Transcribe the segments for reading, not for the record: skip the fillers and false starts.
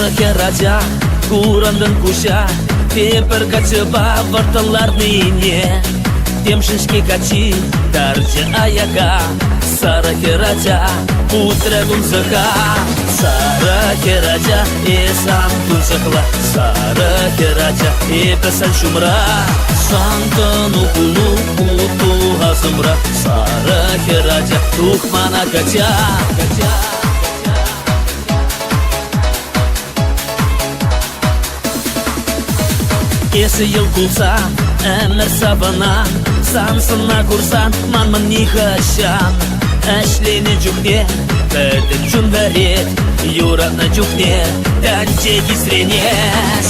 Сарă хェрача, курандын куша, пепер качыба варталарныне. Тем шишки качи, тарчы аяка, Сарă хェрача, утрегун зыха. Сарă хェрача, эсам тунсыхла, Сарă хェрача, эпесан шумра. Сантану кулу уту хасымра, Сарă хェрача, тухмана кача. Ese yıl kulsan, emler sabana, sansına kursan, manman nihashan. Eşlini cukne, kadın çun verit, yuratna cukne, dance gizrene.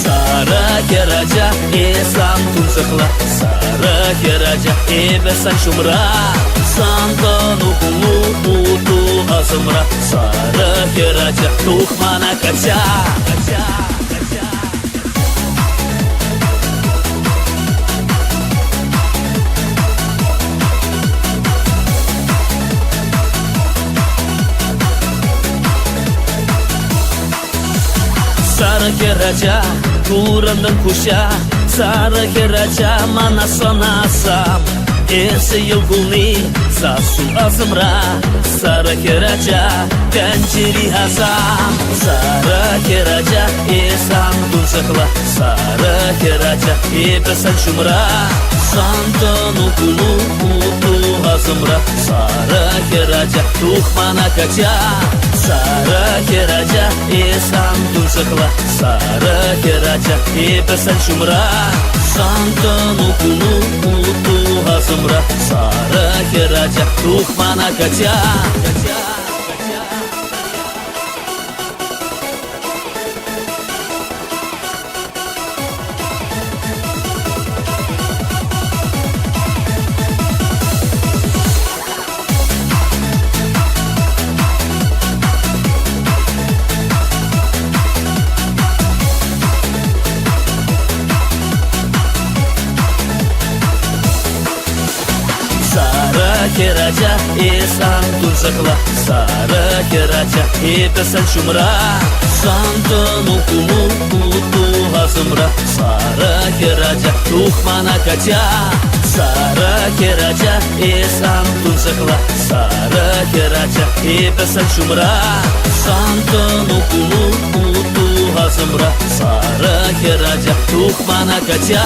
Sara хェрача, esam tunzıkla, Sara хェрача, ebesan şumra. Santanu kulu utu asımra, Sara хェрача, tuhmana kaça. Сарă хェрача, курандын куша, Сарă хェрача, мана санасам. Ese yıl kulni, sasu asımra, Sara хェрача, tençeri hasam. Sara хェрача, esam tunsakla, Sara хェрача, epesan şumra. Santanu kulu utu asımra, Sara хェрача, tuhmana kaça. Sara хェрача, esam tunsakla, Sara хェрача, epesan şumra. Santanu kulu utu asımra, Sara хェрача, tuhmana kaça. Sara хェрача, esam tunsakla, Sara хェрача, epesan şumra. Santanu kulu utu asımra, Sara хェрача, tuhmana kaça. Sara хェрача, esam tunsakla, Sara хェрача, epesan şumra. Santanu kulu utu asımra, Sara хェрача, tuhmana kaça.